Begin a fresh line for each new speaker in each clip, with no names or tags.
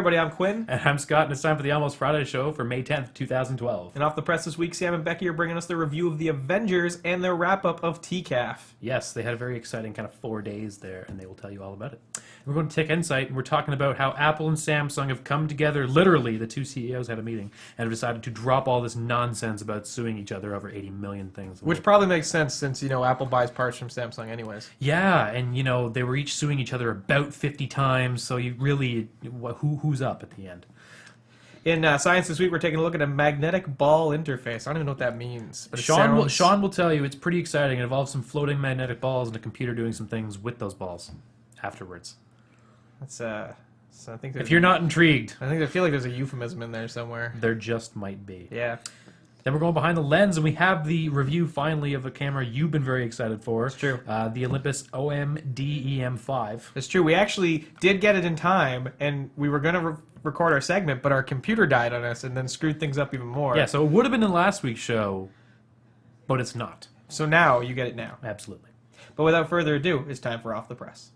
everybody, I'm Quinn.
And I'm Scott, and it's time for the Almost Friday show for May 10th, 2012.
And off the press this week, Sam and Becky are bringing us the review of the Avengers and their wrap-up of TCAF.
Yes, they had a very exciting kind of 4 days there, and they will tell you all about it. We're going to Tech Insight, and we're talking about how Apple and Samsung have come together, literally, the two CEOs had a meeting, and have decided to drop all this nonsense about suing each other over 80 million things.
Which probably makes sense since, Apple buys parts from Samsung anyways.
Yeah, and, they were each suing each other about 50 times, so you really, who's up at the end?
In Science This Week, we're taking a look at a magnetic ball interface. I don't even know what that means. But
Sean will tell you it's pretty exciting. It involves some floating magnetic balls and a computer doing some things with those balls afterwards.
So I think
if you're not intrigued,
I feel like there's a euphemism in there somewhere.
There just might be.
Yeah.
Then we're going behind the lens, and we have the review finally of a camera you've been very excited for.
It's true.
The Olympus OM-D E-M5.
It's true. We actually did get it in time, and we were going to record our segment, but our computer died on us and then screwed things up even more.
Yeah, so it would have been in last week's show, but it's not.
So now you get it now.
Absolutely.
But without further ado, it's time for Off the Press.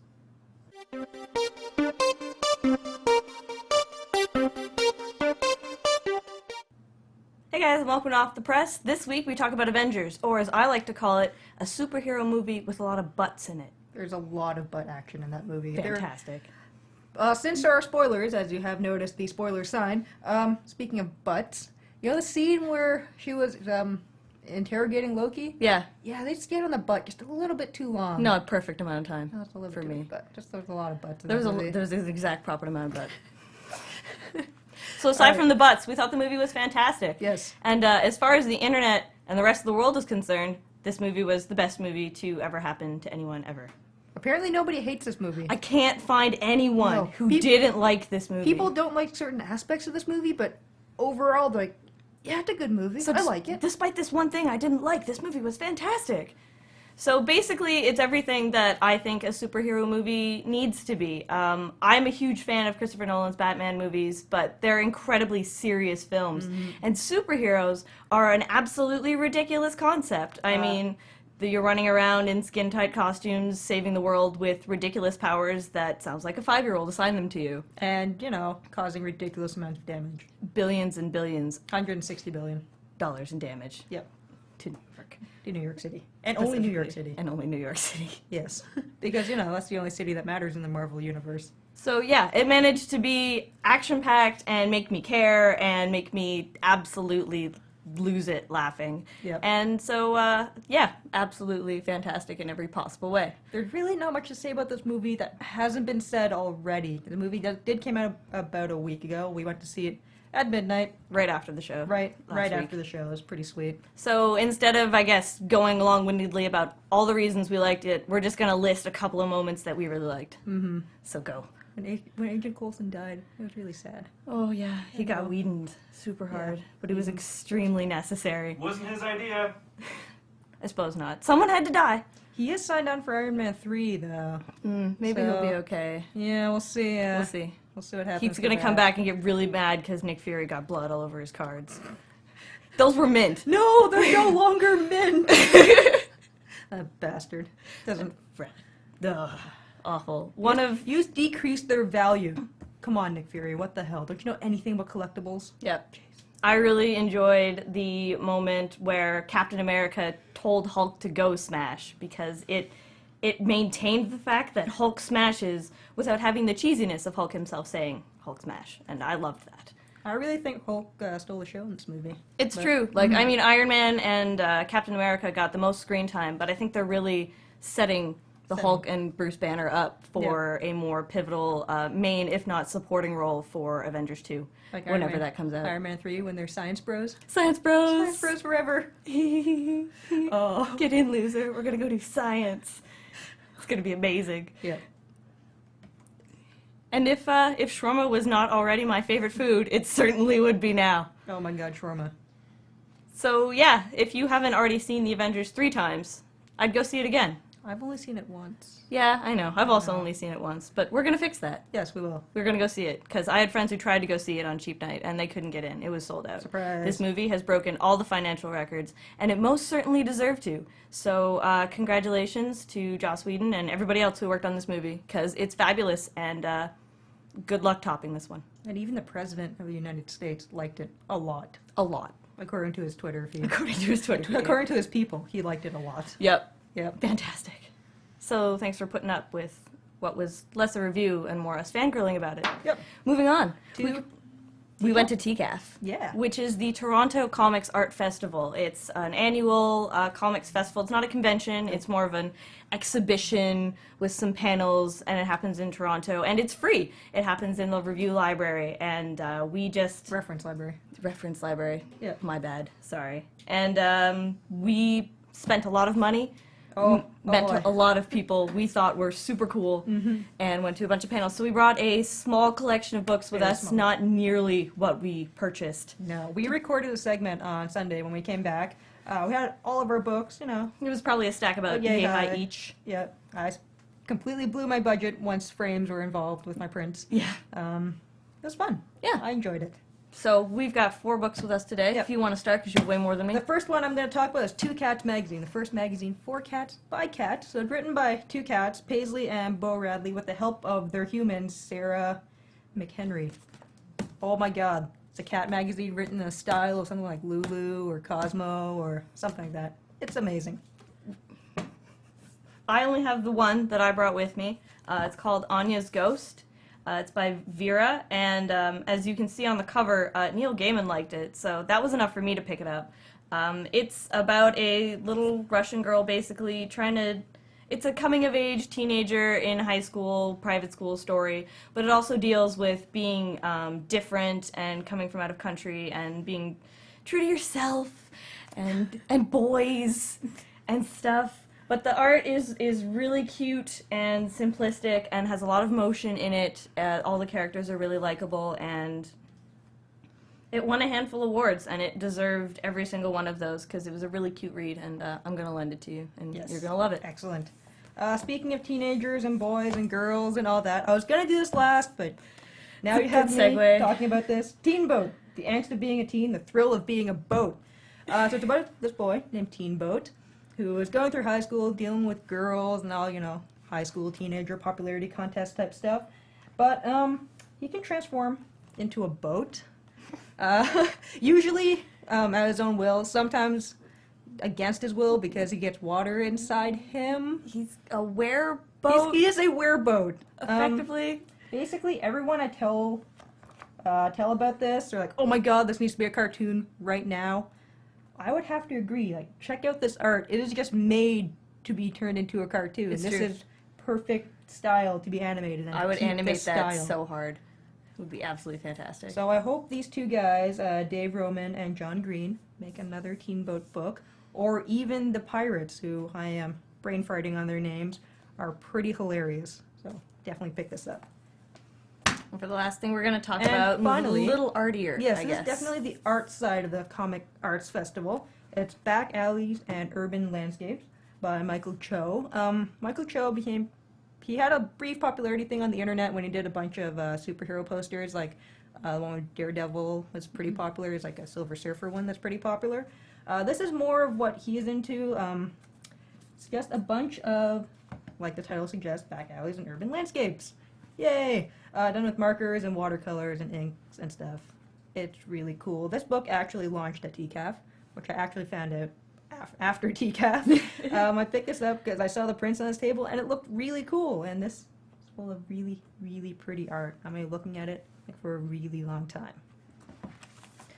Hey guys, welcome to Off the Press. This week we talk about Avengers, or as I like to call it, a superhero movie with a lot of butts in it.
There's a lot of butt action in that movie.
Fantastic.
Since there are spoilers, as you have noticed the spoiler sign, speaking of butts, the scene where she was interrogating Loki?
Yeah.
Yeah, they stayed on the butt just a little bit too long.
No, perfect amount of time.
No, that's a little
for
bit
me.
But just there's a lot of butts in
There
that movie.
was the exact proper amount of butt. So aside from the butts, we thought the movie was fantastic.
Yes.
And as far as the internet and the rest of the world is concerned, this movie was the best movie to ever happen to anyone ever.
Apparently nobody hates this movie.
I can't find anyone who didn't like this movie.
People don't like certain aspects of this movie, but overall, they're like, yeah, it's a good movie.
So
I like it.
Despite this one thing I didn't like, this movie was fantastic. So basically, it's everything that I think a superhero movie needs to be. I'm a huge fan of Christopher Nolan's Batman movies, but they're incredibly serious films. Mm-hmm. And superheroes are an absolutely ridiculous concept. I mean, you're running around in skin-tight costumes, saving the world with ridiculous powers that sounds like a 5-year-old assigned them to you.
And, causing ridiculous amounts of damage.
Billions and billions.
$160 billion.
Dollars in damage.
Yep.
To New York.
To New York City. And only New York City.
And only New York City.
Yes. Because, that's the only city that matters in the Marvel Universe.
So, yeah, it managed to be action-packed and make me care and make me absolutely lose it laughing.
Yep.
And so, yeah, absolutely fantastic in every possible way.
There's really not much to say about this movie that hasn't been said already. The movie did came out about a week ago. We went to see it at midnight.
Right after the show.
Right
week.
after the show. It was pretty sweet.
So instead of, I guess, going long-windedly about all the reasons we liked it, we're just going to list a couple of moments that we really liked.
Mm-hmm.
So go.
When Agent Coulson died, it was really sad.
Oh, yeah. He got weedoned super hard, but it was extremely necessary.
Wasn't his idea.
I suppose not. Someone had to die.
He is signed on for Iron Man 3, though.
Maybe he'll be okay.
Yeah, we'll see.
We'll see.
We'll see what happens.
He's gonna come back and get really mad because Nick Fury got blood all over his cards. Those were mint.
No, they're no longer mint. That bastard doesn't fret.
Ugh, awful.
You decreased their value. Come on, Nick Fury. What the hell? Don't you know anything about collectibles?
Yep. I really enjoyed the moment where Captain America told Hulk to go smash because it maintained the fact that Hulk smashes without having the cheesiness of Hulk himself saying Hulk smash, and I loved that.
I really think Hulk stole the show in this movie.
It's true. Like, I mean, Iron Man and Captain America got the most screen time, but I think they're really setting the Hulk and Bruce Banner up for a more pivotal main, if not supporting role for Avengers 2,
like
whenever that comes out.
Iron Man 3, when they're science bros.
Science bros!
Science bros forever!
Oh. Get in, loser. We're gonna go do science. It's gonna be amazing.
Yeah.
And if shawarma was not already my favorite food, it certainly would be now.
Oh my god, shawarma.
So yeah, if you haven't already seen the Avengers 3 times, I'd go see it again.
I've only seen it once.
Yeah, I know. I've also only seen it once, but we're gonna fix that.
Yes, we will.
We're gonna go see it, because I had friends who tried to go see it on cheap night, and they couldn't get in. It was sold out.
Surprise.
This movie has broken all the financial records, and it most certainly deserved to. So, congratulations to Joss Whedon and everybody else who worked on this movie, because it's fabulous, and good luck topping this one.
And even the President of the United States liked it a lot,
A lot.
according to his Twitter feed.
According to his Twitter feed.
According to his people, he liked it a lot.
Yep.
Yep.
Fantastic. So thanks for putting up with what was less a review and more us fangirling about it.
Yep.
Moving on.
To
We went to TCAF.
Yeah.
Which is the Toronto Comics Art Festival. It's an annual comics festival. It's not a convention. It's more of an exhibition with some panels, and it happens in Toronto. And it's free. It happens in the Review Library, and we just...
Reference library.
Reference library.
Yeah.
My bad. Sorry. And we spent a lot of money. Met
boy.
a lot of people we thought were super cool and went to a bunch of panels. So we brought a small collection of books with
Very
us,
small.
not nearly what we purchased.
No, we recorded a segment on Sunday when we came back. We had all of our books,
It was probably a stack about
yay
yay high
high.
each.
Yep. Completely blew my budget once frames were involved with my prints.
Yeah.
It was fun.
Yeah.
I enjoyed it.
So we've got 4 books with us today.
Yep.
If you want to start, because you have way more than me.
The first one I'm going to talk about is Two Cats Magazine, the first magazine for cats by cats. So it's written by 2 cats, Paisley and Bo Radley, with the help of their humans, Sarah McHenry. Oh my god. It's a cat magazine written in a style of something like Lulu or Cosmo or something like that. It's amazing.
I only have the one that I brought with me. It's called Anya's Ghost. It's by Vera, and as you can see on the cover, Neil Gaiman liked it, so that was enough for me to pick it up. It's about a little Russian girl basically it's a coming-of-age teenager in high school, private school story, but it also deals with being different and coming from out of country and being true to yourself and boys and stuff. But the art is really cute and simplistic and has a lot of motion in it. All the characters are really likable, and it won a handful of awards, and it deserved every single one of those because it was a really cute read, and I'm going to lend it to you, and
Yes.
you're going to love it.
Excellent. Speaking of teenagers and boys and girls and all that, I was going to do this last, but now you have
Good
me
segue.
talking about this. Teen Boat. The angst of being a teen, the thrill of being a boat. So it's about this boy named Teen Boat, who is going through high school, dealing with girls and all, high school teenager popularity contest type stuff. But he can transform into a boat. Usually at his own will, sometimes against his will because he gets water inside him.
He's a wereboat,
He is a wereboat.
effectively.
Basically, everyone I tell about this, they're like, "Oh my god, this needs to be a cartoon right now." I would have to agree. Like, check out this art. It is just made to be turned into a cartoon.
It's
This
true.
is perfect style to be animated. And
I would
keep
animate
this
that
style.
so hard. It would be absolutely fantastic.
So I hope these 2 guys, Dave Roman and John Green, make another Teen Boat book, or even the Pirates, who I am brain farting on their names, are pretty hilarious. So definitely pick this up.
And for the last thing we're going to talk
And
about,
finally-
a little artier,
Yes,
I
this
guess.
is definitely the art side of the Comic Arts Festival. It's Back Alleys and Urban Landscapes by Michael Cho. Michael Cho he had a brief popularity thing on the internet when he did a bunch of superhero posters, like the one with Daredevil was pretty popular. It's like a Silver Surfer one that's pretty popular. This is more of what he is into. It's just a bunch of, like the title suggests, back alleys and urban landscapes. Yay! Done with markers and watercolors and inks and stuff. It's really cool. This book actually launched at TCAF, which I actually found out after TCAF. I picked this up because I saw the prints on this table and it looked really cool. And this is full of really, really pretty art. I'm going to be looking at it for a really long time.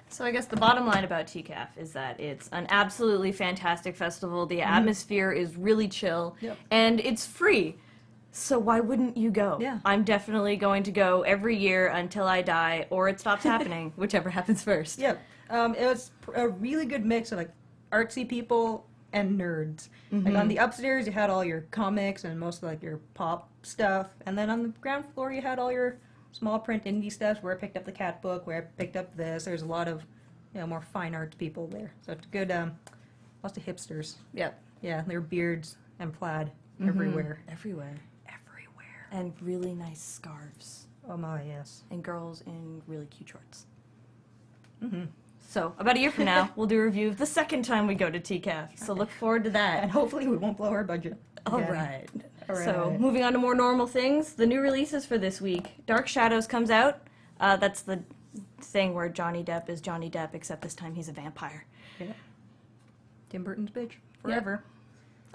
So I guess the bottom line about TCAF is that it's an absolutely fantastic festival. The atmosphere is really chill,
Yep.
and it's free. So why wouldn't you go?
Yeah.
I'm definitely going to go every year until I die, or it stops happening, whichever happens first.
Yep. It was a really good mix of like artsy people and nerds. Like on the upstairs, you had all your comics and most of like your pop stuff, and then on the ground floor, you had all your small print indie stuff. Where I picked up the cat book, where I picked up this. There's a lot of, more fine arts people there. So it's good. Lots of hipsters.
Yep.
Yeah, their beards and plaid everywhere.
Everywhere.
Everywhere.
And really nice scarves.
Oh my, yes.
And girls in really cute shorts.
Mm-hmm.
So, about a year from now, we'll do a review of the second time we go to TCAF. So look forward to that.
And hopefully we won't blow our budget.
All
again.
right.
All
So,
right.
moving on to more normal things, the new releases for this week. Dark Shadows comes out That's the thing where Johnny Depp is Johnny Depp, except this time he's a vampire.
Yeah. Tim Burton's bitch forever.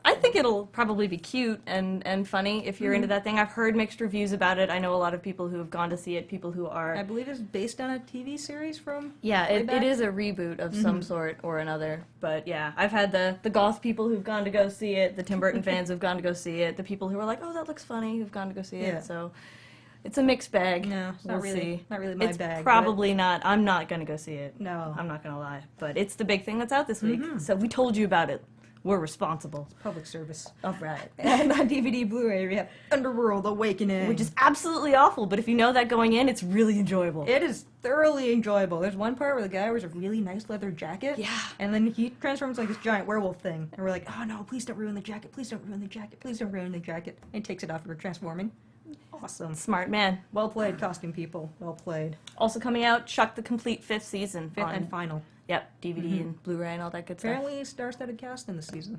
I think it'll probably be cute and funny if you're into that thing. I've heard mixed reviews about it. I know a lot of people who have gone to see it, people who are...
I believe it's based on a TV series from
Yeah,
way
it
back.
is a reboot of some sort or another. But yeah, I've had the goth people who've gone to go see it, the Tim Burton fans who've gone to go see it, the people who are like, oh, that looks funny, who've gone to go see
Yeah.
it. So it's a mixed bag.
No, it's
we'll
not really,
see.
not really my
It's
bag.
probably not. I'm not going to go see it.
No.
I'm not going to lie. But it's the big thing that's out this week. So we told you about it. We're responsible.
Public service.
All right.
And on DVD Blu-ray, we have Underworld Awakening.
Which is absolutely awful, but if you know that going in, it's really enjoyable.
It is thoroughly enjoyable. There's one part where the guy wears a really nice leather jacket.
Yeah.
And then he transforms like this giant werewolf thing. And we're like, oh no, please don't ruin the jacket. Please don't ruin the jacket. Please don't ruin the jacket. And he takes it off for transforming. Awesome.
Smart man.
Well played, costume people. Well played.
Also coming out, Chuck the Complete fifth season.
Fifth
on-
and final.
Yep, DVD and Blu-ray and all that good stuff.
Apparently, star-studded cast in the season.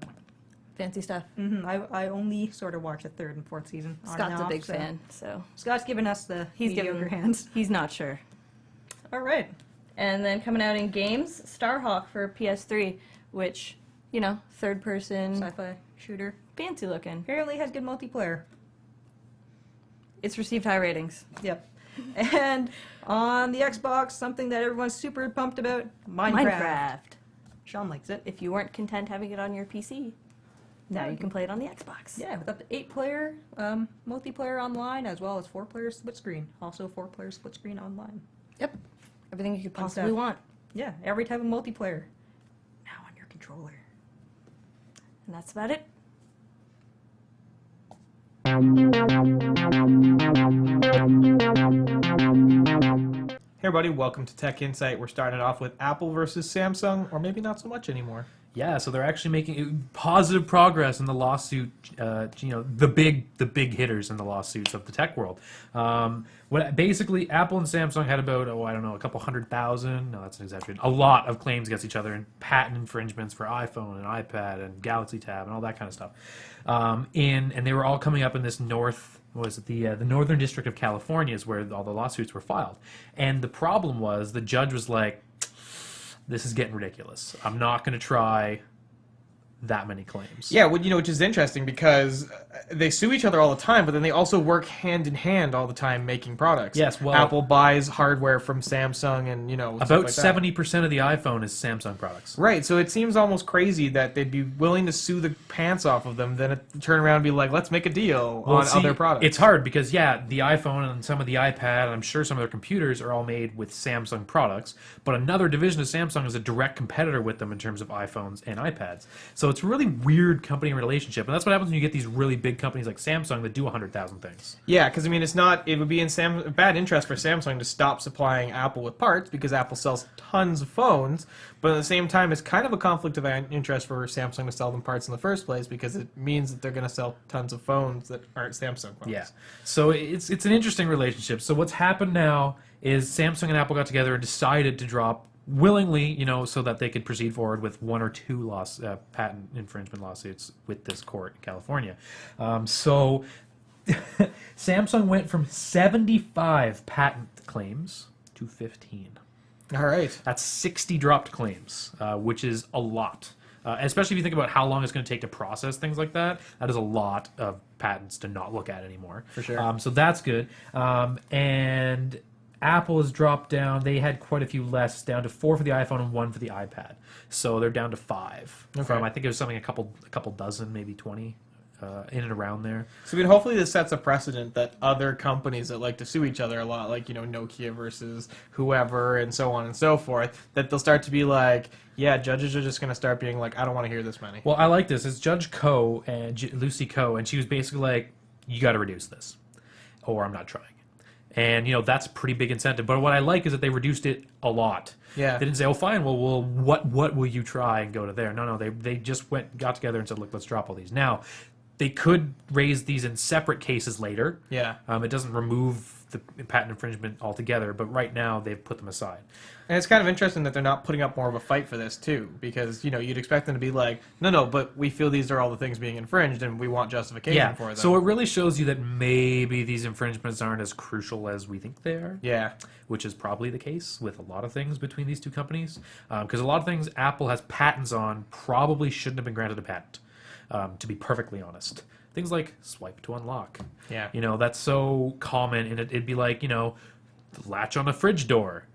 Fancy stuff.
I only sort of watched the third and fourth season. on and
Scott's a
off,
big
so-
fan, so
Scott's given us the
he's
mediocre
giving
hands.
He's not sure.
All right.
And then coming out in games, Starhawk for PS3, which, you know, third person,
Sci-fi shooter.
fancy looking.
Apparently has good multiplayer.
It's received high ratings.
Yep. And on the Xbox, something that everyone's super pumped about, Minecraft. Sean likes it.
If you weren't content having it on your PC, now you can play it on the Xbox.
Yeah, with up to 8-player multiplayer online, as well as 4-player split screen. Also 4-player split screen online.
Yep. Everything you could
Fun
possibly
stuff.
want.
Yeah, every type of multiplayer. Now on your controller.
And that's about it.
Hey everybody, welcome to Tech Insight. We're starting off with Apple versus Samsung, or maybe not so much anymore.
Yeah, so they're actually making positive progress in the lawsuit. The big hitters in the lawsuits of the tech world. Basically, Apple and Samsung had about a couple 100,000. No, that's an exaggeration. A lot of claims against each other and patent infringements for iPhone and iPad and Galaxy Tab and all that kind of stuff. And they were all coming up in this the Northern District of California is where all the lawsuits were filed. And the problem was the judge was like, this is getting ridiculous. I'm not going to try that many claims.
Yeah, which is interesting because they sue each other all the time, but then they also work hand in hand all the time making products.
Yes, well-
Apple buys hardware from Samsung and, stuff
About
like that.
70% of the iPhone is Samsung products.
Right, so it seems almost crazy that they'd be willing to sue the pants off of them, then turn around and be like, let's make a deal on
See,
other products.
It's hard because, the iPhone and some of the iPad, and I'm sure some of their computers are all made with Samsung products, but another division of Samsung is a direct competitor with them in terms of iPhones and iPads. So it's a really weird company relationship, and that's what happens when you get these really big companies like Samsung that do 100,000 things.
Yeah, because it would be in bad interest for Samsung to stop supplying Apple with parts because Apple sells tons of phones, but at the same time, it's kind of a conflict of interest for Samsung to sell them parts in the first place because it means that they're going to sell tons of phones that aren't Samsung phones.
Yeah. So it's an interesting relationship. So what's happened now is Samsung and Apple got together and decided to drop willingly, so that they could proceed forward with one or two patent infringement lawsuits with this court in California. So Samsung went from 75 patent claims to 15.
All right.
That's 60 dropped claims, which is a lot. Especially if you think about how long it's going to take to process things like that. That is a lot of patents to not look at anymore.
For sure.
So that's good. And Apple has dropped down. They had quite a few less, down to 4 for the iPhone and 1 for the iPad. So they're down to 5 from, I think it was something a couple dozen, maybe 20, in and around there.
So hopefully this sets a precedent that other companies that like to sue each other a lot, like, Nokia versus whoever and so on and so forth, that they'll start to be like, yeah, judges are just going to start being like, I don't want to hear this many.
Well, I like this. It's Judge Koh and Lucy Koh, and she was basically like, you got to reduce this, or I'm not trying. And, that's a pretty big incentive. But what I like is that they reduced it a lot.
Yeah.
They didn't say, oh, fine, well, what will you try and go to there? No, they just got together and said, look, let's drop all these. Now, they could raise these in separate cases later.
Yeah.
It doesn't remove the patent infringement altogether, but right now they've put them aside.
And it's kind of interesting that they're not putting up more of a fight for this too, because you'd expect them to be like, no, but we feel these are all the things being infringed, and we want justification for them.
So it really shows you that maybe these infringements aren't as crucial as we think they are.
Yeah.
Which is probably the case with a lot of things between these two companies, because a lot of things Apple has patents on probably shouldn't have been granted a patent. To be perfectly honest. Things like swipe to unlock.
Yeah.
That's so common, and it'd be like, the latch on a fridge door,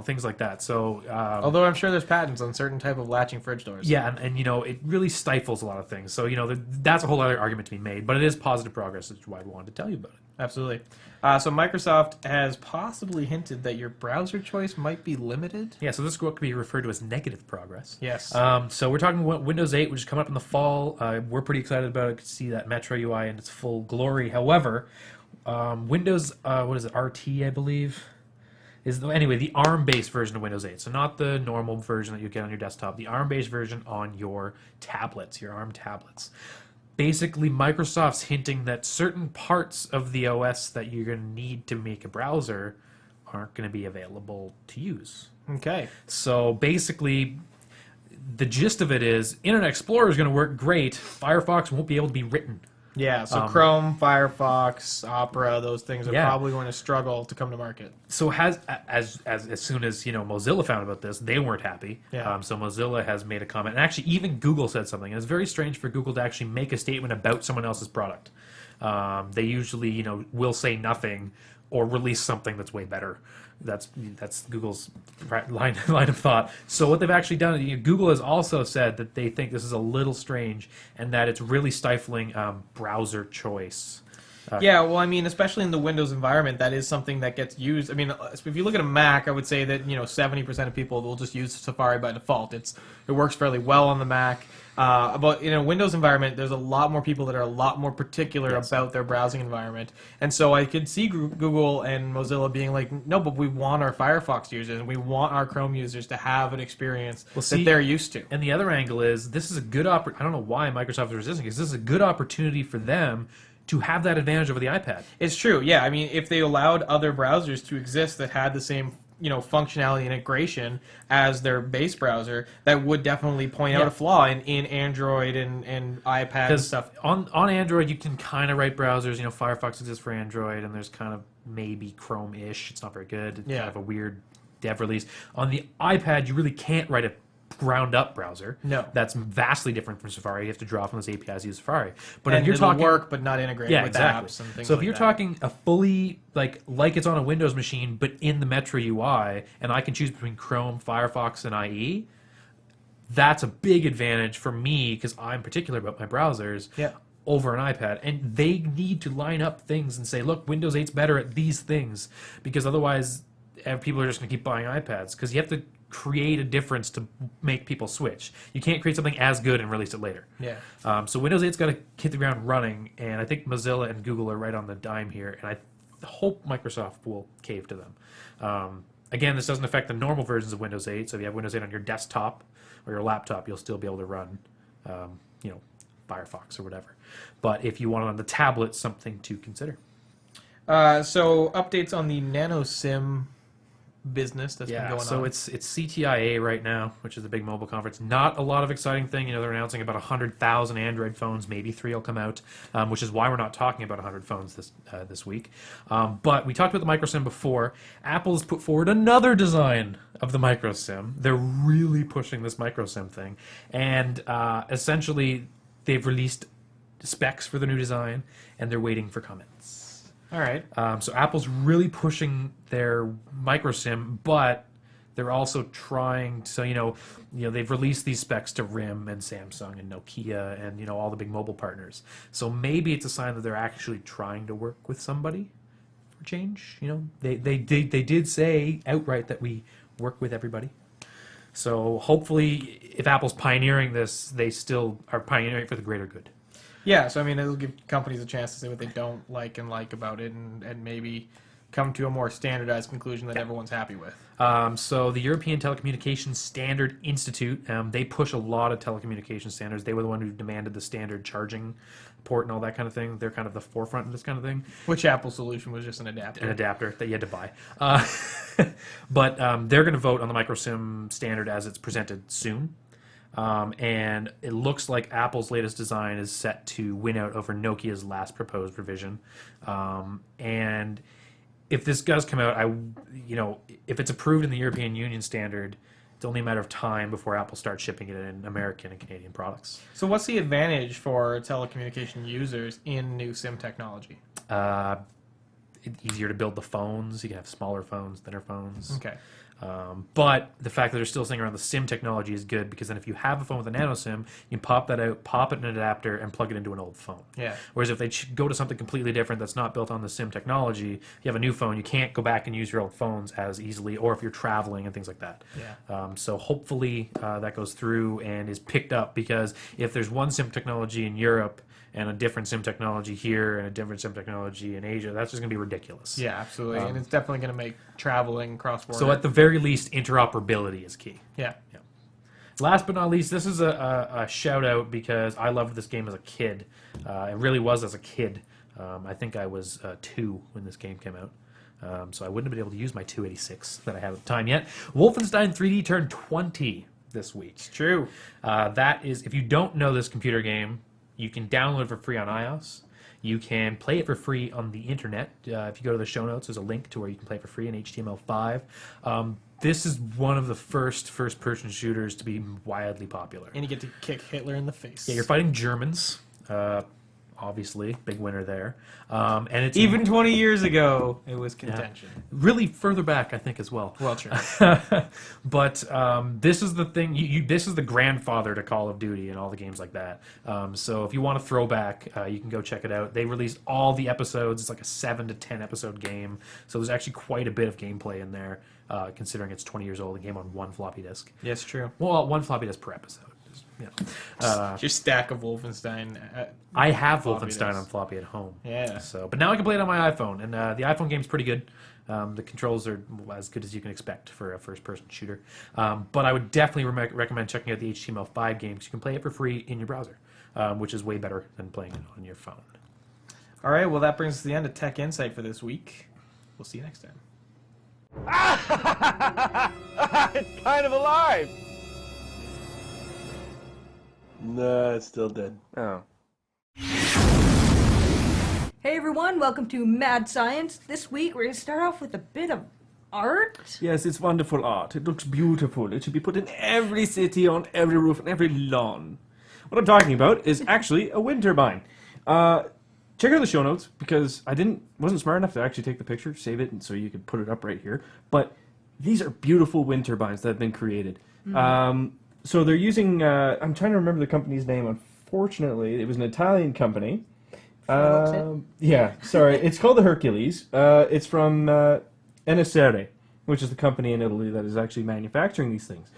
things like that. So,
Although I'm sure there's patents on certain type of latching fridge doors.
yeah, and it really stifles a lot of things. So, that's a whole other argument to be made, but it is positive progress, which is why we wanted to tell you about it.
Absolutely. So Microsoft has possibly hinted that your browser choice might be limited.
Yeah, so this is what could be referred to as negative progress.
Yes.
So we're talking about Windows 8, which is coming up in the fall. We're pretty excited about it to see that Metro UI in its full glory. However, Windows, what is it, RT, I believe, anyway, the ARM-based version of Windows 8. So not the normal version that you get on your desktop, the ARM-based version on your tablets, your ARM tablets. Basically, Microsoft's hinting that certain parts of the OS that you're going to need to make a browser aren't going to be available to use.
Okay.
So basically, the gist of it is Internet Explorer is going to work great. Firefox won't be able to be written.
Yeah, so Chrome, Firefox, Opera, those things are probably going to struggle to come to market.
So as soon as Mozilla found about this, they weren't happy.
Yeah.
So Mozilla has made a comment, and actually even Google said something. And it's very strange for Google to actually make a statement about someone else's product. They usually will say nothing or release something that's way better. That's Google's line of thought. So what they've actually done, Google has also said that they think this is a little strange and that it's really stifling browser choice.
Yeah, well, I mean, especially in the Windows environment, that is something that gets used. I mean, if you look at a Mac, I would say that 70% of people will just use Safari by default. It works fairly well on the Mac. But in a Windows environment, there's a lot more people that are a lot more particular about their browsing environment. And so I could see Google and Mozilla being like, no, but we want our Firefox users and we want our Chrome users to have an experience that they're used to.
And the other angle is this is a good I don't know why Microsoft is resisting, because this is a good opportunity for them to have that advantage over the iPad.
It's true, yeah. I mean, if they allowed other browsers to exist that had the same functionality and integration as their base browser, that would definitely point out a flaw in Android and iPad and stuff.
On Android, you can kind of write browsers. Firefox exists for Android, and there's kind of maybe Chrome-ish. It's not very good. It's kind of a weird dev release. On the iPad, you really can't write a ground-up browser.
No.
That's vastly different from Safari. You have to draw from those APIs to use Safari. But
And
if you're talking
work, but not integrated with apps and things
So if
like
you're
that.
talking a fully, like it's on a Windows machine, but in the Metro UI, and I can choose between Chrome, Firefox, and IE, that's a big advantage for me, because I'm particular about my browsers.
Yeah.
Over an iPad, and they need to line up things and say, look, Windows 8's better at these things, because otherwise people are just going to keep buying iPads, because you have to create a difference to make people switch. You can't create something as good and release it later.
Yeah.
So Windows 8's got to hit the ground running, and I think Mozilla and Google are right on the dime here, and I hope Microsoft will cave to them. Again, this doesn't affect the normal versions of Windows 8, so if you have Windows 8 on your desktop or your laptop, you'll still be able to run Firefox or whatever. But if you want it on the tablet, something to consider.
So updates on the Nano SIM business that's been going on.
So it's CTIA right now, which is the big mobile conference. Not a lot of exciting thing. They're announcing about 100,000 Android phones. Maybe 3 will come out, which is why we're not talking about 100 phones this week. But we talked about the micro SIM before. Apple has put forward another design of the micro SIM. They're really pushing this micro SIM thing, and essentially they've released specs for the new design, and they're waiting for comments.
All right.
So Apple's really pushing their micro SIM, but they're also trying to, they've released these specs to RIM and Samsung and Nokia and, all the big mobile partners. So maybe it's a sign that they're actually trying to work with somebody for change. They did say outright that we work with everybody. So hopefully, if Apple's pioneering this, they still are pioneering it for the greater good.
Yeah, so I mean, it'll give companies a chance to say what they don't like about it, and maybe come to a more standardized conclusion that everyone's happy with.
So the European Telecommunications Standard Institute, they push a lot of telecommunication standards. They were the one who demanded the standard charging port and all that kind of thing. They're kind of the forefront of this kind of thing.
Which Apple solution was just an adapter.
An adapter that you had to buy. But they're going to vote on the microSIM standard as it's presented soon. And it looks like Apple's latest design is set to win out over Nokia's last proposed revision. And if this does come out, if it's approved in the European Union standard, it's only a matter of time before Apple starts shipping it in American and Canadian products.
So what's the advantage for telecommunication users in new SIM technology?
Easier to build the phones. You can have smaller phones, thinner phones.
Okay.
But the fact that they're still staying around the SIM technology is good, because then if you have a phone with a nano SIM, you can pop that out, pop it in an adapter, and plug it into an old phone.
Yeah.
Whereas if they go to something completely different that's not built on the SIM technology, you have a new phone, you can't go back and use your old phones as easily, or if you're traveling and things like that.
Yeah.
So hopefully that goes through and is picked up, because if there's one SIM technology in Europe and a different SIM technology here and a different SIM technology in Asia, that's just going to be ridiculous.
Yeah, absolutely. And it's definitely going to make traveling cross-border.
So at the very least, interoperability is key.
Yeah.
Last but not least, this is a shout out because I loved this game as a kid. It really was as a kid. I think I was 2 when this game came out. So I wouldn't have been able to use my 286 that I had at the time yet. Wolfenstein 3D turned 20 this week.
It's true.
That is, if you don't know this computer game, you can download it for free on iOS. You can play it for free on the internet. If you go to the show notes, there's a link to where you can play it for free in HTML5. This is one of the first-person shooters to be wildly popular.
And you get to kick Hitler in the face.
Yeah, you're fighting Germans. Obviously, big winner there. And it's
Even 20 years ago, it was contention.
really further back, I think, as well.
Well, true.
But this is the thing. This is the grandfather to Call of Duty and all the games like that. So if you want a throwback, you can go check it out. They released all the episodes. It's like a 7 to 10 episode game. So there's actually quite a bit of gameplay in there, considering it's 20 years old. A game on one floppy disk.
Yes, true.
Well, one floppy disk per episode.
Your stack of Wolfenstein.
I have
floppy
Wolfenstein
disks.
on floppy at home.
Yeah.
So, but now I can play it on my iPhone, and the iPhone game's pretty good. The controls are as good as you can expect for a first-person shooter. But I would definitely recommend checking out the HTML5 game, because you can play it for free in your browser, which is way better than playing it on your phone.
All right, well, that brings us to the end of Tech Insight for this week. We'll see you next time.
It's kind of alive! No, it's still dead. Oh.
Hey everyone, welcome to Mad Science. This week we're going to start off with a bit of art.
Yes, it's wonderful art. It looks beautiful. It should be put in every city, on every roof, and every lawn. What I'm talking about is actually a wind turbine. Check out the show notes, because I wasn't smart enough to actually take the picture, save it, and so you could put it up right here. But these are beautiful wind turbines that have been created. So they're using, I'm trying to remember the company's name. Unfortunately, it was an Italian company. Yeah, sorry. It's called the Hercules. It's from Enisere, which is the company in Italy that is actually manufacturing these things.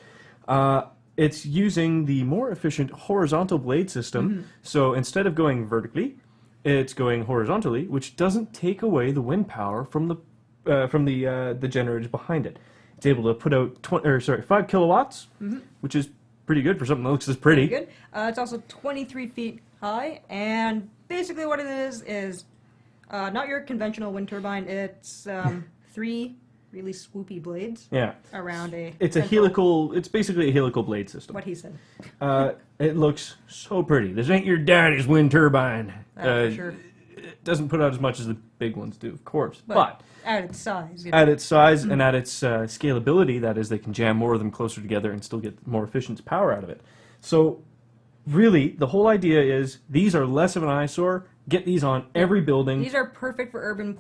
It's using the more efficient horizontal blade system. So instead of going vertically, it's going horizontally, which doesn't take away the wind power from the generators behind it. It's able to put out 5 kilowatts, which is pretty good for something that looks this pretty.
Good. It's also 23 feet high, and basically what it is not your conventional wind turbine. It's 3 really swoopy blades around a...
It's a helical... It's basically a helical blade system.
What he said.
It looks so pretty. This ain't your daddy's wind turbine.
For sure.
It doesn't put out as much as the big ones do, of course. But
at its size.
At its size and at its scalability, that is, they can jam more of them closer together and still get more efficient power out of it. So, really, the whole idea is these are less of an eyesore. Get these on every building.
These are perfect for urban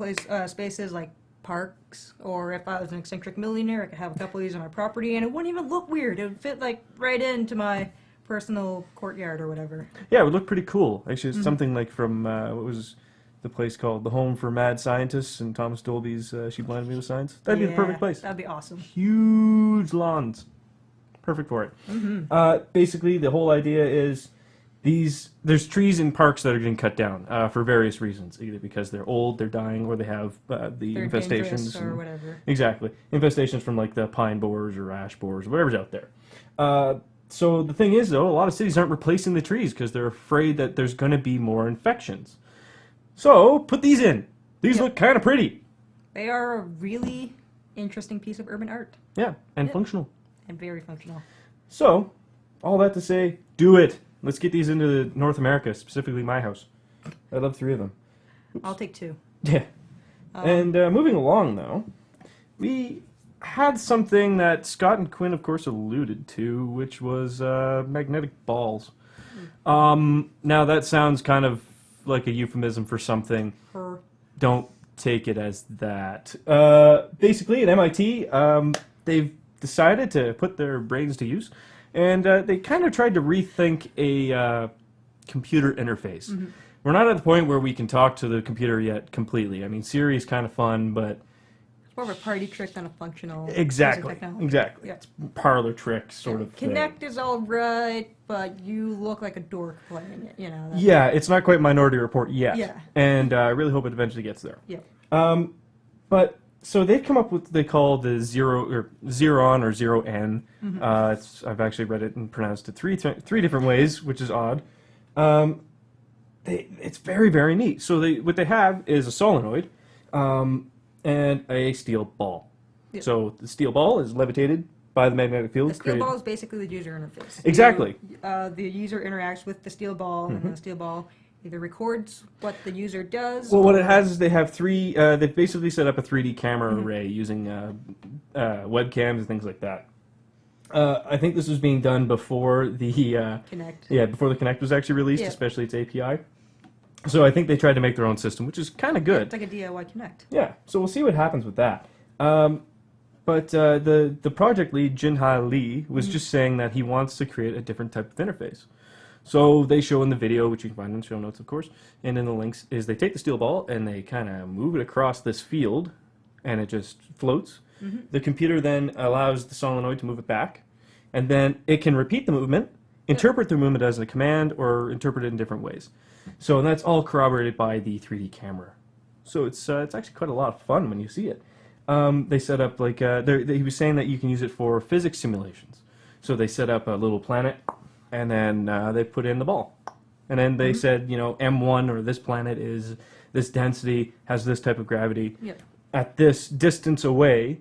spaces like parks, or if I was an eccentric millionaire, I could have a couple of these on my property, and it wouldn't even look weird. It would fit like right into my personal courtyard or whatever.
Yeah, it would look pretty cool. Actually, it's something like from, what was the place called? The Home for Mad Scientists, and Thomas Dolby's She Blinded Me with Science. That'd be the perfect place.
That'd be awesome.
Huge lawns. Perfect for it. Basically, the whole idea is there's trees in parks that are getting cut down for various reasons, either because they're old, they're dying, or they have the
They're
infestations
dangerous or whatever.
Exactly, infestations from like the pine borers or ash borers, whatever's out there. So the thing is, though, a lot of cities aren't replacing the trees because they're afraid that there's going to be more infections. So put these in. These look kind of pretty.
They are a really interesting piece of urban art
Yeah, and functional.
and very functional.
So, all that to say, do it. Let's get these into North America, specifically my house. I love 3 of them.
I'll take 2.
Yeah. And moving along, though, we had something that Scott and Quinn, of course, alluded to, which was magnetic balls. Now, that sounds kind of like a euphemism for something. Don't take it as that. Basically, at MIT, they've decided to put their brains to use, and they kind of tried to rethink a computer interface. We're not at the point where we can talk to the computer yet completely. I mean, Siri is kind of fun, but
It's more of a party trick than a functional piece of
exactly,
technology.
exactly.
Yeah.
It's parlor trick sort of thing.
Kinect is all right, but you look like a dork playing it. You know. That's-
Yeah, it's not quite Minority Report yet.
Yeah.
And I really hope it eventually gets there.
Yeah.
But so they've come up with what they call the Xeron or Zero N. I've actually read it and pronounced it three different ways, which is odd. It's very, very neat. So what they have is a solenoid and a steel ball.
Yeah.
So the steel ball is levitated by the magnetic field.
The steel ball is basically the user interface.
Exactly.
The user interacts with the steel ball, and the steel ball either records what the user does.
Well, what it has is they have they've basically set up a 3D camera array using webcams and things like that. I think this was being done before the
Kinect.
Yeah, before the Kinect was actually released,
Yeah.
especially its API. So I think they tried to make their own system, which is kind of good.
It's like a DIY Kinect.
Yeah, so we'll see what happens with that. But the project lead, Jinhai Lee, was just saying that he wants to create a different type of interface. So they show in the video, which you can find in the show notes, of course, and in the links, is they take the steel ball and they kind of move it across this field, and it just floats. The computer then allows the solenoid to move it back, and then it can repeat the movement, interpret the movement as a command, or interpret it in different ways. So and that's all corroborated by the 3D camera. So it's actually quite a lot of fun when you see it. They set up like he was saying that you can use it for physics simulations. So they set up a little planet, and then they put in the ball, and then they said, M1 or this planet is this density, has this type of gravity.
Yep.
At this distance away,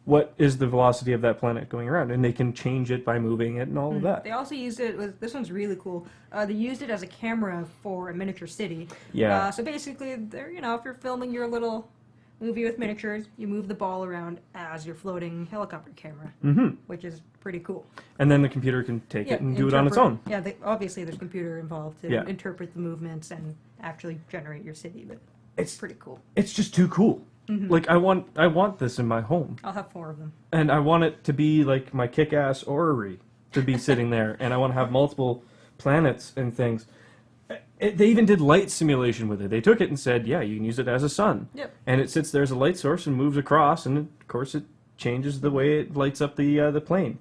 what is the velocity of that planet going around? And they can change it by moving it and all of that.
They also used it with, this one's really cool. They used it as a camera for a miniature city.
Yeah.
So basically, if you're filming your little movie with miniatures, you move the ball around as your floating helicopter camera, which is pretty cool.
And then the computer can take it and do it on its own.
Yeah, obviously there's computer involved to
Yeah.
interpret the movements and actually generate your city, but
It's-
it's pretty cool.
It's just too cool. Like I want this in my home.
I'll have 4 of them.
And I want it to be like my kick-ass orrery to be sitting there, and I want to have multiple planets and things. They even did light simulation with it. They took it and said, yeah, you can use it as a sun.
Yep.
And it sits there as a light source and moves across, and of course it changes the way it lights up the plane.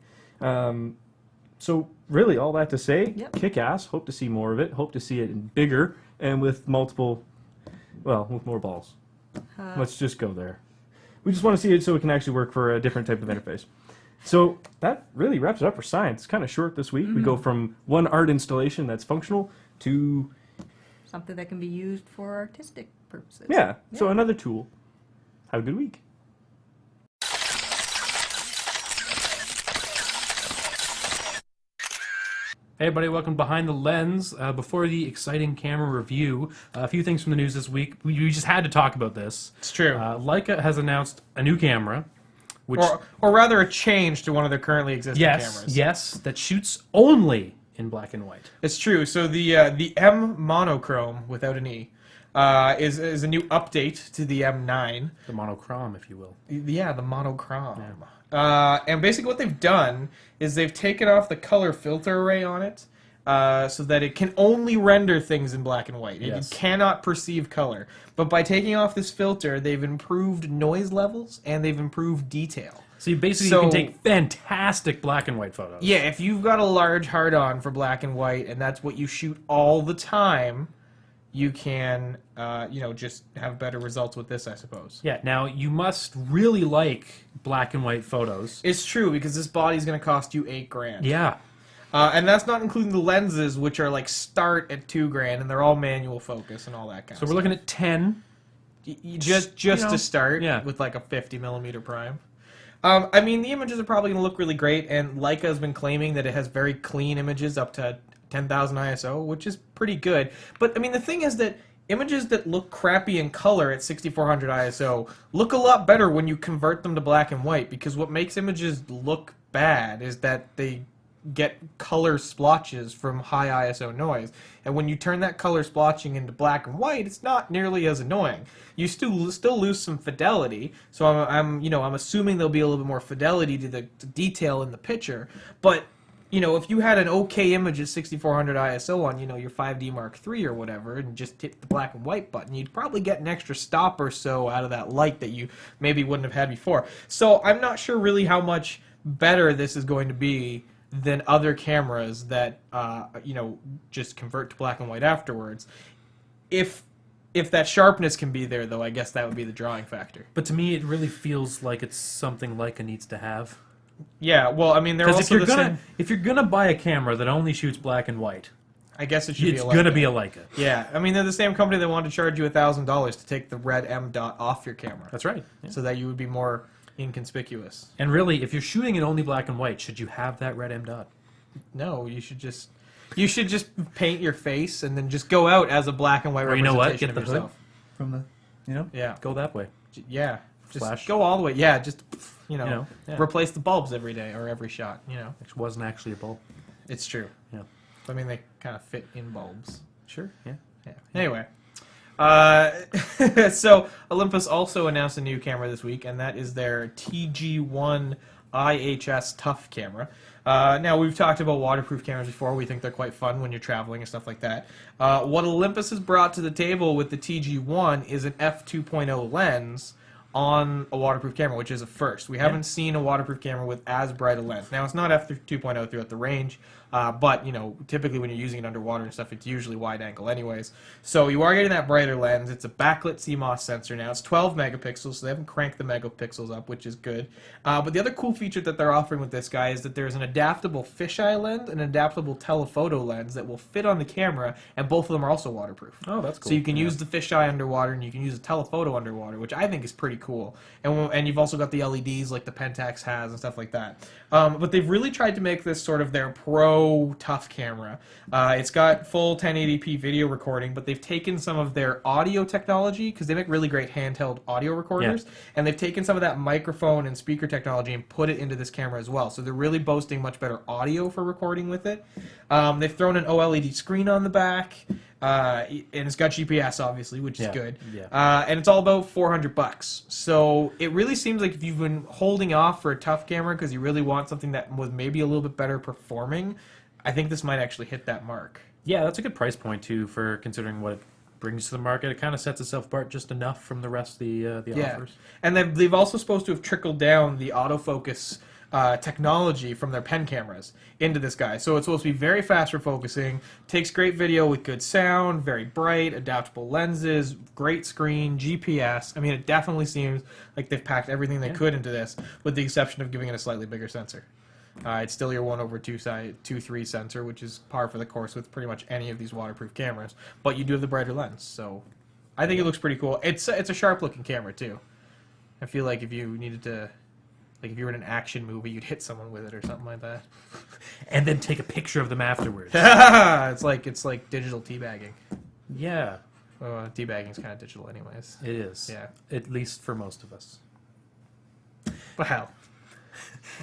So really, all that to say,
Yep.
kick-ass. Hope to see more of it. Hope to see it bigger and with with more balls. Let's just go there. We just want to see it so it can actually work for a different type of interface. So that really wraps it up for science. It's kind of short this week. We go from one art installation that's functional to,
Something that can be used for artistic purposes.
so another tool. Have a good week.
Hey everybody, welcome Behind the Lens. Before the exciting camera review, a few things from the news this week. We just had to talk about this.
It's true.
Leica has announced a new camera, which
Or rather a change to one of their currently existing cameras.
yes, that shoots only in black and white.
It's true. So the M-Monochrom, without an E, is a new update to the M9.
The monochrome, if you will.
Yeah, the monochrome. And basically what they've done is they've taken off the color filter array on it so that it can only render things in black and white.
Yes.
You cannot perceive color. But by taking off this filter, they've improved noise levels and they've improved detail.
So you basically
So-
can take fantastic black and white photos.
Yeah, if you've got a large hard-on for black and white, and that's what you shoot all the time, you can, just have better results with this, I suppose.
Yeah. Now you must really like black and white photos.
It's true, because this body's going to cost you $8,000.
Yeah.
And that's not including the lenses, which are like start at $2,000, and they're all manual focus and all that kind
So
of
we're
stuff.
looking at 10.
Just to start,
yeah.
with like a 50mm prime. I mean, the images are probably going to look really great, and Leica has been claiming that it has very clean images up to 10,000 ISO, which is pretty good. But I mean, the thing is that images that look crappy in color at 6400 ISO look a lot better when you convert them to black and white, because what makes images look bad is that they get color splotches from high ISO noise. And when you turn that color splotching into black and white, it's not nearly as annoying. You still lose some fidelity. So I'm assuming there'll be a little bit more fidelity to the detail in the picture. But if you had an okay image at 6400 ISO on, your 5D Mark III or whatever, and just hit the black and white button, you'd probably get an extra stop or so out of that light that you maybe wouldn't have had before. So I'm not sure really how much better this is going to be than other cameras that, just convert to black and white afterwards. If that sharpness can be there, though, I guess that would be the drawing factor.
But to me, it really feels like it's something Leica needs to have.
Yeah, well, I mean, they're
Because
also
if you're gonna buy a camera that only shoots black and white,
I guess it should
it's
be a Leica.
gonna be a Leica.
Yeah, I mean, they're the same company that wanted to charge you $1,000 to take the red M dot off your camera.
That's right. Yeah.
So that you would be more inconspicuous.
And really, if you're shooting in only black and white, should you have that red M dot?
No, you should just paint your face and then just go out as a black and white
Or you know what?
representation
Get
of
the hood
yourself.
from the,
Yeah,
go that way.
yeah. Just
Flash.
go all the way. Yeah, just
yeah.
replace the bulbs every day or every shot.
Which wasn't actually a bulb.
It's true.
Yeah.
I mean, they kind of fit in bulbs.
Sure. Yeah.
Yeah. Anyway, so Olympus also announced a new camera this week, and that is their TG1 IHS Tough camera. Now, we've talked about waterproof cameras before. We think they're quite fun when you're traveling and stuff like that. What Olympus has brought to the table with the TG1 is an f2.0 lens on a waterproof camera, which is a first. We haven't seen a waterproof camera with as bright a lens. Now, it's not f2.0 throughout the range, but, typically when you're using it underwater and stuff, it's usually wide angle anyways. So you are getting that brighter lens. It's a backlit CMOS sensor now. It's 12 megapixels, so they haven't cranked the megapixels up, which is good. But the other cool feature that they're offering with this guy is that there's an adaptable fisheye lens and an adaptable telephoto lens that will fit on the camera, and both of them are also waterproof.
Oh, that's cool.
So you can use the fisheye underwater, and you can use a telephoto underwater, which I think is pretty cool. And you've also got the LEDs like the Pentax has and stuff like that. But they've really tried to make this sort of their pro tough camera. It's got full 1080p video recording, but they've taken some of their audio technology, because they make really great handheld audio recorders, and they've taken some of that microphone and speaker technology and put it into this camera as well. So they're really boasting much better audio for recording with it. They've thrown an OLED screen on the back. And it's got GPS, obviously, which is good.
Yeah.
And it's all about $400. So it really seems like if you've been holding off for a tough camera because you really want something that was maybe a little bit better performing, I think this might actually hit that mark.
Yeah, that's a good price point too for considering what it brings to the market. It kind of sets itself apart just enough from the rest of the offers.
And they've also supposed to have trickled down the autofocus technology from their pen cameras into this guy. So it's supposed to be very fast for focusing, takes great video with good sound, very bright, adaptable lenses, great screen, GPS. I mean, it definitely seems like they've packed everything they could into this, with the exception of giving it a slightly bigger sensor. It's still your 1/2.3 sensor, which is par for the course with pretty much any of these waterproof cameras. But you do have the brighter lens, so I think it looks pretty cool. It's a sharp-looking camera too. I feel like if you needed to, like if you were in an action movie, you'd hit someone with it or something like that.
And then take a picture of them afterwards.
it's like digital teabagging.
Yeah,
Well, teabagging is kind of digital, anyways.
it is.
Yeah.
At least for most of us.
Wow.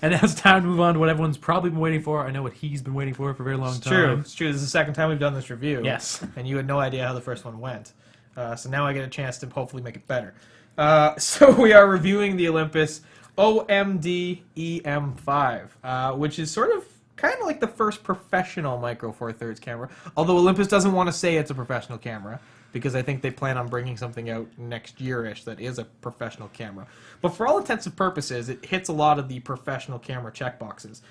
And now it's time to move on to what everyone's probably been waiting for. I know what he's been waiting for a very long
It's
time.
true. It's true. This is the second time we've done this review.
Yes.
And you had no idea how the first one went. So now I get a chance to hopefully make it better. So we are reviewing the Olympus OM-D E-M5, which is sort of kind of like the first professional Micro Four Thirds camera. Although Olympus doesn't want to say it's a professional camera. because I think they plan on bringing something out next year-ish that is a professional camera. But for all intents and purposes, it hits a lot of the professional camera checkboxes.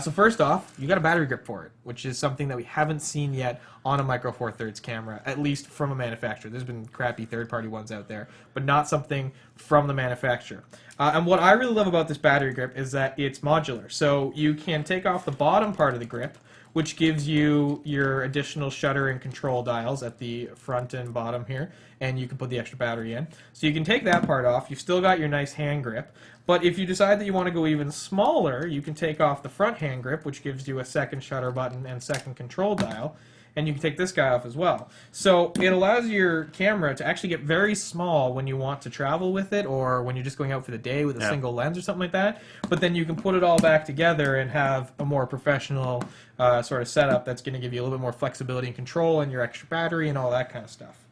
So first off, you got a battery grip for it, which is something that we haven't seen yet on a Micro Four Thirds camera, at least from a manufacturer. There's been crappy third-party ones out there, but not something from the manufacturer. And what I really love about this battery grip is that it's modular. So you can take off the bottom part of the grip, which gives you your additional shutter and control dials at the front and bottom here, and you can put the extra battery in. So you can take that part off. You've still got your nice hand grip, but if you decide that you want to go even smaller, you can take off the front hand grip, which gives you a second shutter button and second control dial, and you can take this guy off as well. So it allows your camera to actually get very small when you want to travel with it, or when you're just going out for the day with a single lens or something like that. But then you can put it all back together and have a more professional sort of setup that's going to give you a little bit more flexibility and control and your extra battery and all that kind of stuff.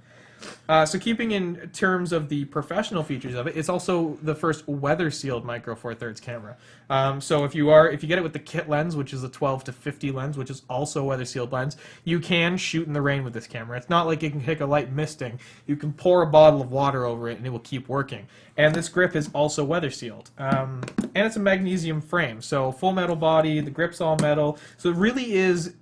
So keeping in terms of the professional features of it, it's also the first weather-sealed Micro Four Thirds camera. So if you get it with the kit lens, which is a 12 to 50 lens, which is also a weather-sealed lens, you can shoot in the rain with this camera. It's not like it can take a light misting. You can pour a bottle of water over it and it will keep working. And this grip is also weather-sealed. And it's a magnesium frame, so full metal body, the grip's all metal. So it really is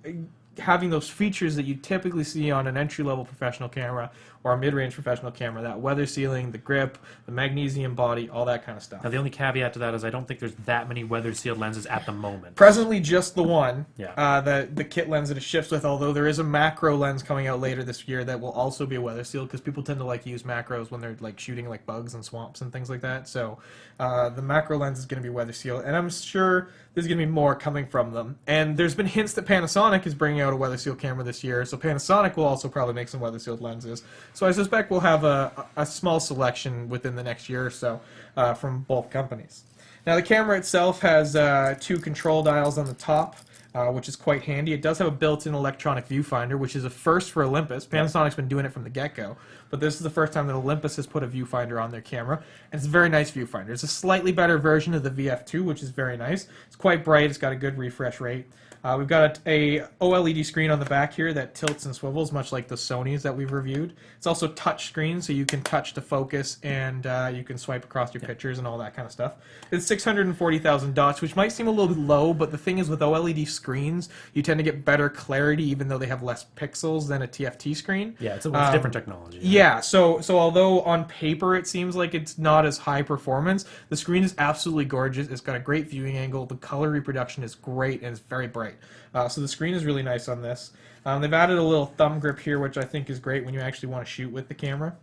having those features that you typically see on an entry-level professional camera or a mid-range professional camera, that weather sealing, the grip, the magnesium body, all that kind of stuff.
Now, the only caveat to that is I don't think there's that many weather-sealed lenses at the moment.
Presently, just the one,
Yeah.
the kit lens that it ships with, although there is a macro lens coming out later this year that will also be a weather sealed, because people tend to like use macros when they're like shooting like bugs and swamps and things like that. So the macro lens is going to be weather sealed, and I'm sure there's going to be more coming from them. And there's been hints that Panasonic is bringing out a weather sealed camera this year, so Panasonic will also probably make some weather sealed lenses. So I suspect we'll have a small selection within the next year or so from both companies. Now the camera itself has two control dials on the top, which is quite handy. It does have a built-in electronic viewfinder, which is a first for Olympus. Panasonic's been doing it from the get-go, but this is the first time that Olympus has put a viewfinder on their camera, and it's a very nice viewfinder. It's a slightly better version of the VF2, which is very nice. It's quite bright. It's got a good refresh rate. We've got a OLED screen on the back here that tilts and swivels, much like the Sonys that we've reviewed. It's also touch screen, so you can touch to focus, and you can swipe across your pictures and all that kind of stuff. It's 640,000 dots, which might seem a little bit low, but the thing is with OLED screens, you tend to get better clarity, even though they have less pixels than a TFT screen.
Yeah, it's a different technology.
Yeah, so although on paper it seems like it's not as high performance, the screen is absolutely gorgeous. It's got a great viewing angle. The color reproduction is great, and it's very bright. So the screen is really nice on this. They've added a little thumb grip here, which I think is great when you actually want to shoot with the camera.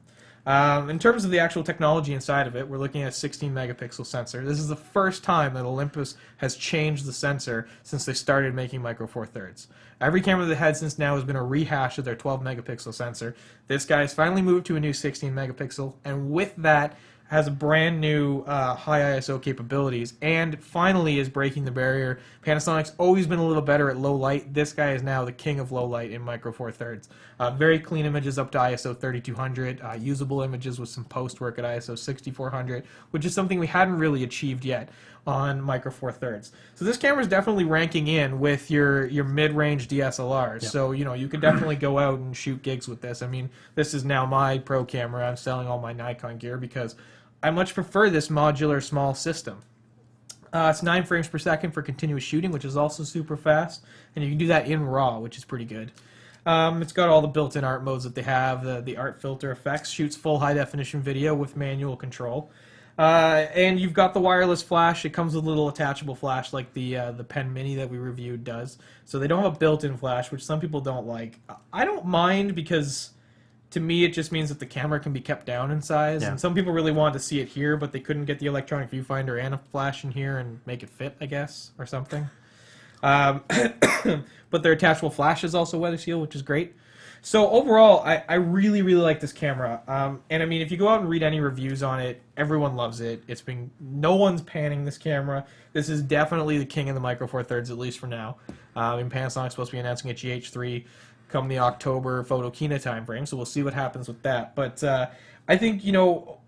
In terms of the actual technology inside of it, we're looking at a 16 megapixel sensor. This is the first time that Olympus has changed the sensor since they started making Micro Four Thirds. Every camera they've had since now has been a rehash of their 12 megapixel sensor. This guy's finally moved to a new 16 megapixel, and with that has brand new high ISO capabilities, and finally is breaking the barrier. Panasonic's always been a little better at low light. This guy is now the king of low light in Micro Four Thirds. Very clean images up to ISO 3200, usable images with some post work at ISO 6400, which is something we hadn't really achieved yet on Micro Four Thirds. So this camera is definitely ranking in with your mid-range DSLRs.
Yep.
So you could definitely go out and shoot gigs with this. I mean, this is now my pro camera. I'm selling all my Nikon gear because I much prefer this modular small system. It's 9 frames per second for continuous shooting, which is also super fast, and you can do that in RAW, which is pretty good. It's got all the built-in art modes that they have. The art filter effects, shoots full high-definition video with manual control. And you've got the wireless flash. It comes with a little attachable flash like the Pen Mini that we reviewed does. So they don't have a built-in flash, which some people don't like. I don't mind because to me it just means that the camera can be kept down in size.
Yeah.
And some people really wanted to see it here, but they couldn't get the electronic viewfinder and a flash in here and make it fit, I guess, or something. But their attachable flash is also weather sealed, which is great. So overall, I really, really like this camera. And I mean, if you go out and read any reviews on it, everyone loves it. No one's panning this camera. This is definitely the king of the Micro Four Thirds, at least for now. And Panasonic's supposed to be announcing a GH3 come the October Photokina timeframe, so we'll see what happens with that. But I think,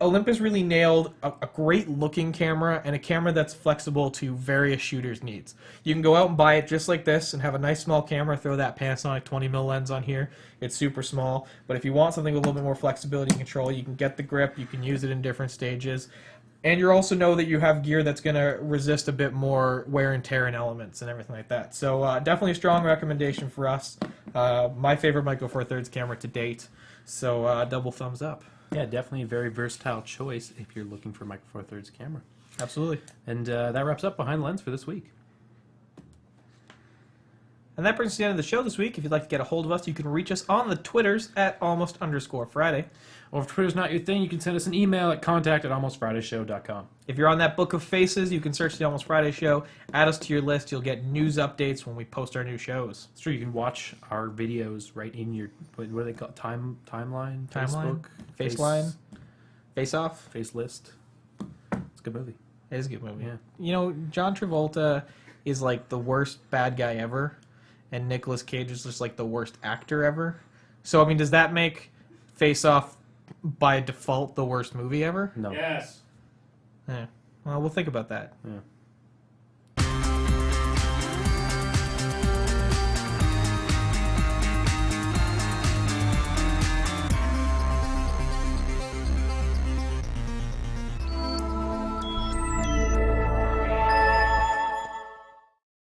Olympus really nailed a great looking camera and a camera that's flexible to various shooters' needs. You can go out and buy it just like this and have a nice small camera, throw that Panasonic 20mm lens on here. It's super small, but if you want something with a little bit more flexibility and control, you can get the grip, you can use it in different stages. And you also know that you have gear that's going to resist a bit more wear and tear in elements and everything like that. So definitely a strong recommendation for us. My favorite Micro Four Thirds camera to date. So double thumbs up.
Yeah, definitely a very versatile choice if you're looking for a Micro Four Thirds camera.
Absolutely.
And that wraps up Behind the Lens for this week.
And that brings us to the end of the show this week. If you'd like to get a hold of us, you can reach us on the Twitters at almost_Friday.
Or if Twitter's not your thing, you can send us an email at contact@almostfridayshow.com.
If you're on that book of faces, you can search the Almost Friday Show. Add us to your list. You'll get news updates when we post our new shows.
It's true. You can watch our videos right in your, what do they call it? Timeline? Facebook?
Faceline? Face Off?
Face list. It's a good movie.
It is a good movie.
Yeah.
John Travolta is like the worst bad guy ever, and Nicolas Cage is just like the worst actor ever. So, I mean, does that make Face Off by default the worst movie ever?
No.
Yes.
Yeah. Well, we'll think about that.
Yeah.